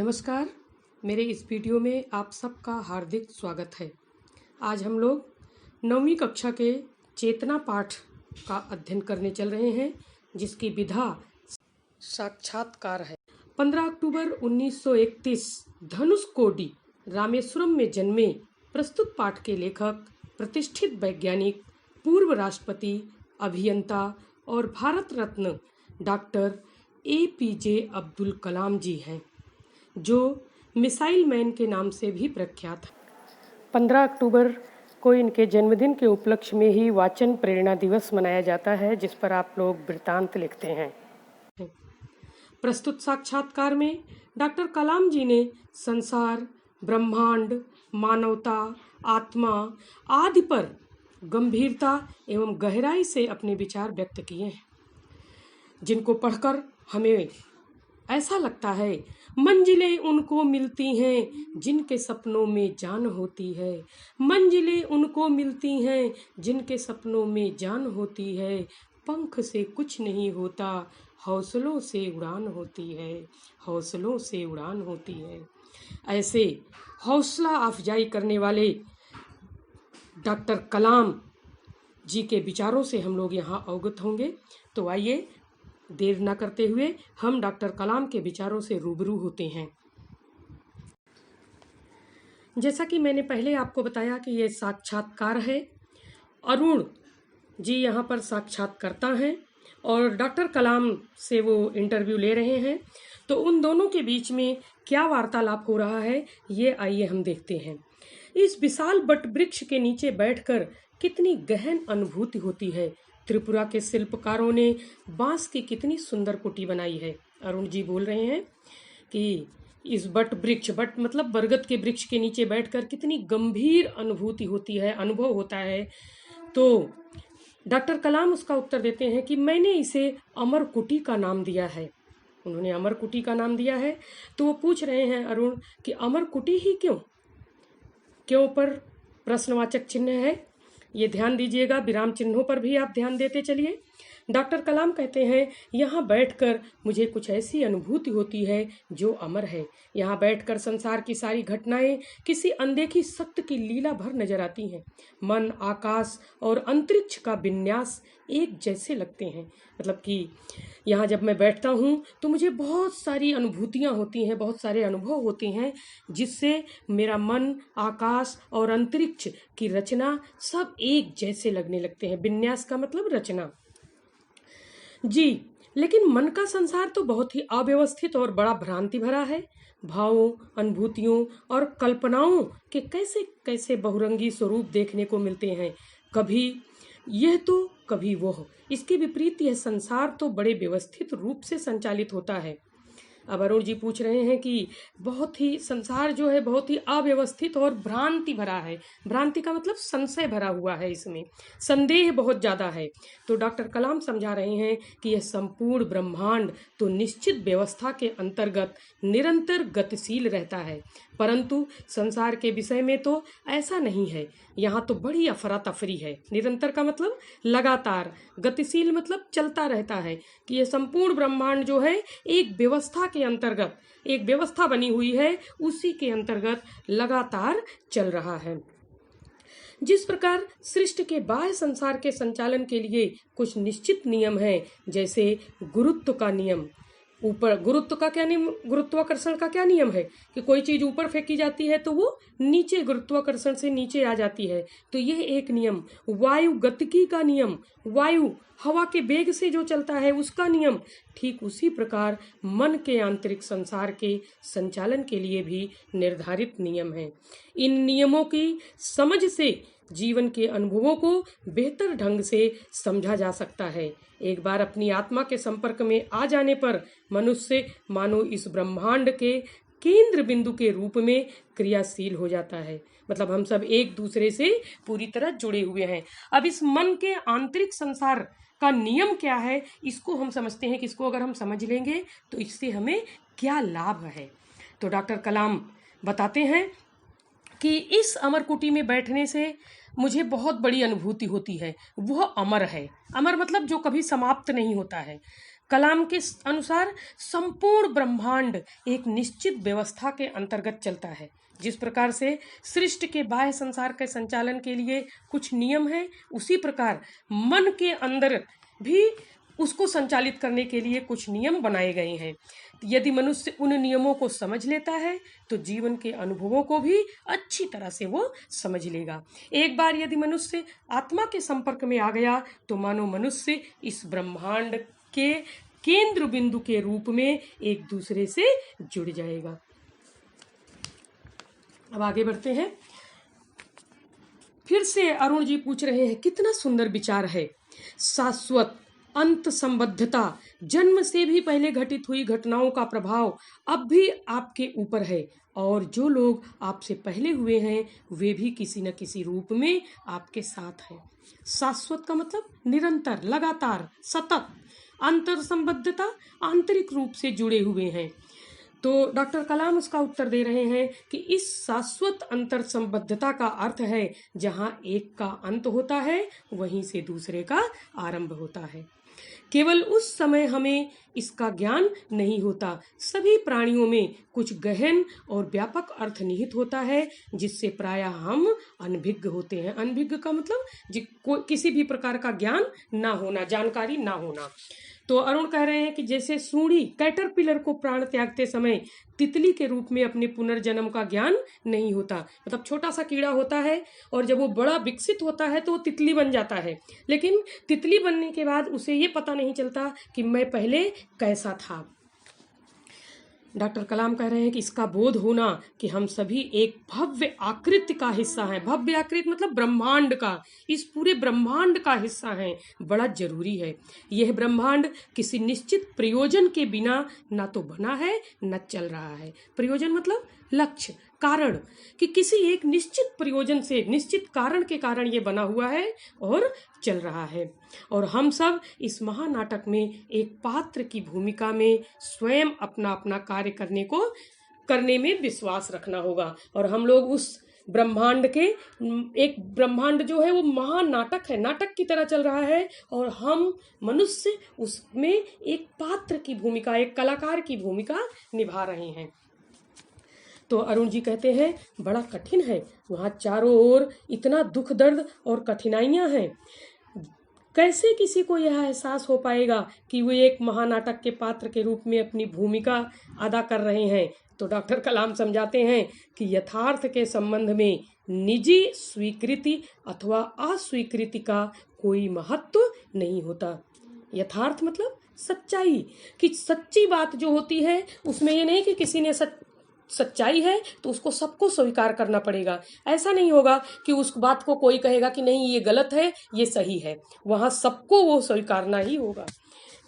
नमस्कार। मेरे इस वीडियो में आप सबका हार्दिक स्वागत है। आज हम लोग 9वीं कक्षा के चेतना पाठ का अध्ययन करने चल रहे हैं, जिसकी विधा साक्षात्कार है। 15 अक्टूबर 1931 धनुषकोडी रामेश्वरम में जन्मे प्रस्तुत पाठ के लेखक प्रतिष्ठित वैज्ञानिक, पूर्व राष्ट्रपति, अभियंता और भारत रत्न डॉक्टर APJ अब्दुल कलाम जी हैं, जो मिसाइल मैन के नाम से भी प्रख्यात है। 15 अक्टूबर को इनके जन्मदिन के उपलक्ष्य में ही वाचन प्रेरणा दिवस मनाया जाता है, जिस पर आप लोग वृत्तांत लिखते हैं। प्रस्तुत साक्षात्कार में डॉक्टर कलाम जी ने संसार, ब्रह्मांड, मानवता, आत्मा आदि पर गंभीरता एवं गहराई से अपने विचार व्यक्त किए हैं, जिनको पढ़कर हमें ऐसा लगता है मंजिलें उनको मिलती हैं जिनके सपनों में जान होती है। मंजिलें उनको मिलती हैं जिनके सपनों में जान होती है। पंख से कुछ नहीं होता, हौसलों से उड़ान होती है, हौसलों से उड़ान होती है। ऐसे हौसला अफजाई करने वाले डॉक्टर कलाम जी के विचारों से हम लोग यहाँ अवगत होंगे। तो आइए देर न करते हुए हम डॉक्टर कलाम के विचारों से रूबरू होते हैं। जैसा कि मैंने पहले आपको बताया कि ये साक्षात्कार है। अरुण जी यहाँ पर साक्षात्कारता हैं और डॉक्टर कलाम से वो इंटरव्यू ले रहे हैं। तो उन दोनों के बीच में क्या वार्तालाप हो रहा है, ये आइए हम देखते हैं। इस विशाल बट वृक्ष के नीचे बैठकर कितनी गहन अनुभूति होती है। त्रिपुरा के शिल्पकारों ने बांस की कितनी सुंदर कुटी बनाई है। अरुण जी बोल रहे हैं कि इस बट मतलब बरगद के वृक्ष के नीचे बैठकर कितनी गंभीर अनुभूति होती है, अनुभव होता है। तो डॉक्टर कलाम उसका उत्तर देते हैं कि मैंने इसे अमर कुटी का नाम दिया है। उन्होंने अमर कुटी का नाम दिया है। तो वो पूछ रहे हैं अरुण कि अमर कुटी ही क्यों पर प्रश्नवाचक चिन्ह है। ये ध्यान दीजिएगा, विराम चिन्हों पर भी आप ध्यान देते चलिए। डॉक्टर कलाम कहते हैं यहाँ बैठकर मुझे कुछ ऐसी अनुभूति होती है जो अमर है। यहाँ बैठकर संसार की सारी घटनाएं किसी अनदेखी सत्य की लीला भर नजर आती हैं। मन, आकाश और अंतरिक्ष का विन्यास एक जैसे लगते हैं। मतलब कि यहाँ जब मैं बैठता हूँ तो मुझे बहुत सारी अनुभूतियाँ होती हैं, बहुत सारे अनुभव होते हैं, जिससे मेरा मन, आकाश और अंतरिक्ष की रचना सब एक जैसे लगने लगते हैं। विन्यास का मतलब रचना जी। लेकिन मन का संसार तो बहुत ही अव्यवस्थित और बड़ा भ्रांति भरा है। भावों, अनुभूतियों और कल्पनाओं के कैसे कैसे बहुरंगी स्वरूप देखने को मिलते हैं। कभी यह तो कभी वह। इसके विपरीत यह संसार तो बड़े व्यवस्थित रूप से संचालित होता है। अब अरुण जी पूछ रहे हैं कि बहुत ही संसार जो है बहुत ही अव्यवस्थित और भ्रांति भरा है। भ्रांति का मतलब संशय भरा हुआ है, इसमें संदेह बहुत ज़्यादा है। तो डॉक्टर कलाम समझा रहे हैं कि यह संपूर्ण ब्रह्मांड तो निश्चित व्यवस्था के अंतर्गत निरंतर गतिशील रहता है, परंतु संसार के विषय में तो ऐसा नहीं है। यहाँ तो बड़ी अफरा तफरी है। निरंतर का मतलब लगातार, गतिशील मतलब चलता रहता है। कि यह संपूर्ण ब्रह्मांड जो है एक व्यवस्था के अंतर्गत, एक व्यवस्था बनी हुई है, उसी के अंतर्गत लगातार चल रहा है। जिस प्रकार सृष्टि के बाह्य संसार के संचालन के लिए कुछ निश्चित नियम हैं, जैसे गुरुत्व का नियम। ऊपर गुरुत्व का क्या नियम, गुरुत्वाकर्षण का क्या नियम है कि कोई चीज ऊपर फेंकी जाती है तो वो नीचे गुरुत्वाकर्षण से नीचे आ जाती है। तो यह एक नियम। वायु गतिकी का नियम, वायु हवा के वेग से जो चलता है उसका नियम। ठीक उसी प्रकार मन के आंतरिक संसार के संचालन के लिए भी निर्धारित नियम है। इन नियमों की समझ से जीवन के अनुभवों को बेहतर ढंग से समझा जा सकता है। एक बार अपनी आत्मा के संपर्क में आ जाने पर मनुष्य मानो इस ब्रह्मांड के केंद्र बिंदु के रूप में क्रियाशील हो जाता है। मतलब हम सब एक दूसरे से पूरी तरह जुड़े हुए हैं। अब इस मन के आंतरिक संसार का नियम क्या है, इसको हम समझते हैं कि इसको अगर हम समझ लेंगे तो इससे हमें क्या लाभ है। तो डॉक्टर कलाम बताते हैं कि इस अमर कुटी में बैठने से मुझे बहुत बड़ी अनुभूति होती है। वह अमर है। अमर मतलब जो कभी समाप्त नहीं होता है। कलाम के अनुसार संपूर्ण ब्रह्मांड एक निश्चित व्यवस्था के अंतर्गत चलता है। जिस प्रकार से सृष्टि के बाह्य संसार के संचालन के लिए कुछ नियम हैं, उसी प्रकार मन के अंदर भी उसको संचालित करने के लिए कुछ नियम बनाए गए हैं। यदि मनुष्य उन नियमों को समझ लेता है तो जीवन के अनुभवों को भी अच्छी तरह से वो समझ लेगा। एक बार यदि मनुष्य आत्मा के संपर्क में आ गया तो मानो मनुष्य इस ब्रह्मांड के केंद्र बिंदु के रूप में एक दूसरे से जुड़ जाएगा। अब आगे बढ़ते हैं। फिर से अरुण जी पूछ रहे हैं, कितना सुंदर विचार है। शाश्वत अंत संबद्धता, जन्म से भी पहले घटित हुई घटनाओं का प्रभाव अब भी आपके ऊपर है, और जो लोग आपसे पहले हुए हैं वे भी किसी न किसी रूप में आपके साथ हैं। शाश्वत का मतलब निरंतर, लगातार, सतत। अंतर संबद्धता, आंतरिक रूप से जुड़े हुए हैं। तो डॉक्टर कलाम उसका उत्तर दे रहे हैं कि इस शाश्वत अंतर संबद्धता का अर्थ है जहां एक का अंत होता है वहीं से दूसरे का आरंभ होता है। केवल उस समय हमें इसका ज्ञान नहीं होता। सभी प्राणियों में कुछ गहन और व्यापक अर्थ निहित होता है जिससे प्रायः हम अनभिज्ञ होते हैं। अनभिज्ञ का मतलब किसी भी प्रकार का ज्ञान ना होना, जानकारी ना होना। तो अरुण कह रहे हैं कि जैसे सूढ़ी कैटरपिलर को प्राण त्यागते समय तितली के रूप में अपने पुनर्जन्म का ज्ञान नहीं होता। मतलब छोटा सा कीड़ा होता है और जब वो बड़ा विकसित होता है तो वो तितली बन जाता है, लेकिन तितली बनने के बाद उसे ये पता नहीं चलता कि मैं पहले कैसा था। डॉक्टर कलाम कह रहे हैं कि इसका बोध होना कि हम सभी एक भव्य आकृति का हिस्सा हैं। भव्य आकृति मतलब ब्रह्मांड का, इस पूरे ब्रह्मांड का हिस्सा हैं, बड़ा जरूरी है। यह ब्रह्मांड किसी निश्चित प्रयोजन के बिना ना तो बना है न चल रहा है। प्रयोजन मतलब लक्ष्य, कारण, कि किसी एक निश्चित प्रयोजन से, निश्चित कारण के कारण ये बना हुआ है और चल रहा है। और हम सब इस महानाटक में एक पात्र की भूमिका में स्वयं अपना अपना कार्य करने में विश्वास रखना होगा। और हम लोग उस ब्रह्मांड के, एक ब्रह्मांड जो है वो महानाटक है, नाटक की तरह चल रहा है, और हम मनुष्य उसमें एक पात्र की भूमिका, एक कलाकार की भूमिका निभा रहे हैं। तो अरुण जी कहते हैं बड़ा कठिन है, वहाँ चारों ओर इतना दुख दर्द और कठिनाइयां हैं। कैसे किसी को यह एहसास हो पाएगा कि वे एक महानाटक के पात्र के रूप में अपनी भूमिका अदा कर रहे हैं। तो डॉक्टर कलाम समझाते हैं कि यथार्थ के संबंध में निजी स्वीकृति अथवा अस्वीकृति का कोई महत्व नहीं होता। यथार्थ मतलब सच्चाई, कि सच्ची बात जो होती है उसमें ये नहीं कि किसी ने सच्चाई है तो उसको सबको स्वीकार करना पड़ेगा। ऐसा नहीं होगा कि उस बात को कोई कहेगा कि नहीं ये गलत है, ये सही है, वहां सबको वो स्वीकारना ही होगा।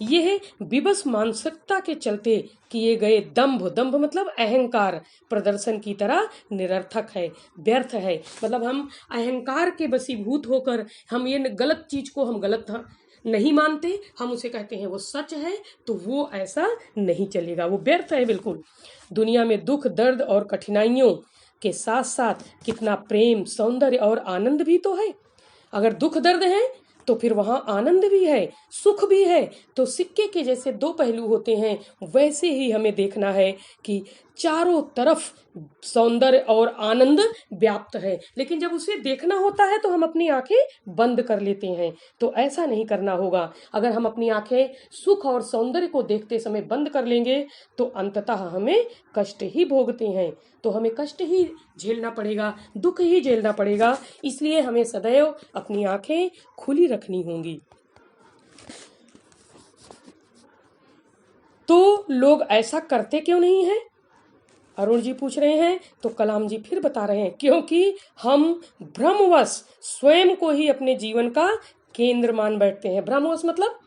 यह विवश मानसिकता के चलते किए गए दंभ मतलब अहंकार प्रदर्शन की तरह निरर्थक है, व्यर्थ है। मतलब हम अहंकार के वशीभूत होकर हम ये गलत चीज को हम गलत नहीं मानते, हम उसे कहते हैं वो सच है, तो वो ऐसा नहीं चलेगा, वो व्यर्थ है बिल्कुल। दुनिया में दुख दर्द और कठिनाइयों के साथ साथ कितना प्रेम, सौंदर्य और आनंद भी तो है। अगर दुख दर्द है तो फिर वहां आनंद भी है, सुख भी है। तो सिक्के के जैसे दो पहलू होते हैं, वैसे ही हमें देखना है कि चारों तरफ सौंदर्य और आनंद व्याप्त है, लेकिन जब उसे देखना होता है तो हम अपनी आंखें बंद कर लेते हैं। तो ऐसा नहीं करना होगा। अगर हम अपनी आंखें सुख और सौंदर्य को देखते समय बंद कर लेंगे तो अंततः हमें कष्ट ही भोगते हैं, तो हमें कष्ट ही झेलना पड़ेगा, दुख ही झेलना पड़ेगा। इसलिए हमें सदैव अपनी आंखें खुली रखनी होंगी। तो लोग ऐसा करते क्यों नहीं है, अरुण जी पूछ रहे हैं। तो कलाम जी फिर बता रहे हैं, क्योंकि हम भ्रमवश स्वयं को ही अपने जीवन का केंद्र मान बैठते हैं। भ्रमवश मतलब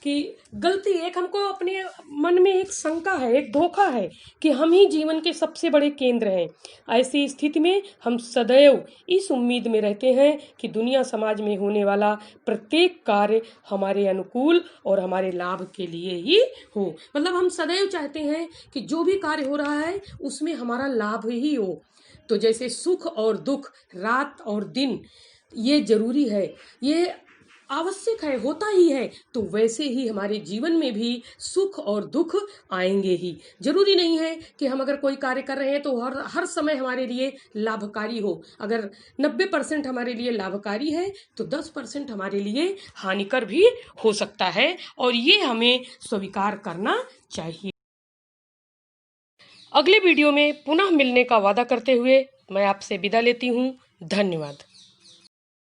कि गलती, एक हमको अपने मन में एक शंका है, एक धोखा है कि हम ही जीवन के सबसे बड़े केंद्र हैं। ऐसी स्थिति में हम सदैव इस उम्मीद में रहते हैं कि दुनिया समाज में होने वाला प्रत्येक कार्य हमारे अनुकूल और हमारे लाभ के लिए ही हो। मतलब हम सदैव चाहते हैं कि जो भी कार्य हो रहा है उसमें हमारा लाभ ही हो। तो जैसे सुख और दुख, रात और दिन, ये जरूरी है। ये आवश्यक है, होता ही है, तो वैसे ही हमारे जीवन में भी सुख और दुख आएंगे ही। जरूरी नहीं है कि हम अगर कोई कार्य कर रहे हैं तो हर समय हमारे लिए लाभकारी हो। अगर 90% हमारे लिए लाभकारी है तो 10% हमारे लिए हानिकर भी हो सकता है, और ये हमें स्वीकार करना चाहिए। अगले वीडियो में पुनः मिलने का वादा करते हुए मैं आपसे विदा लेती हूँ। धन्यवाद।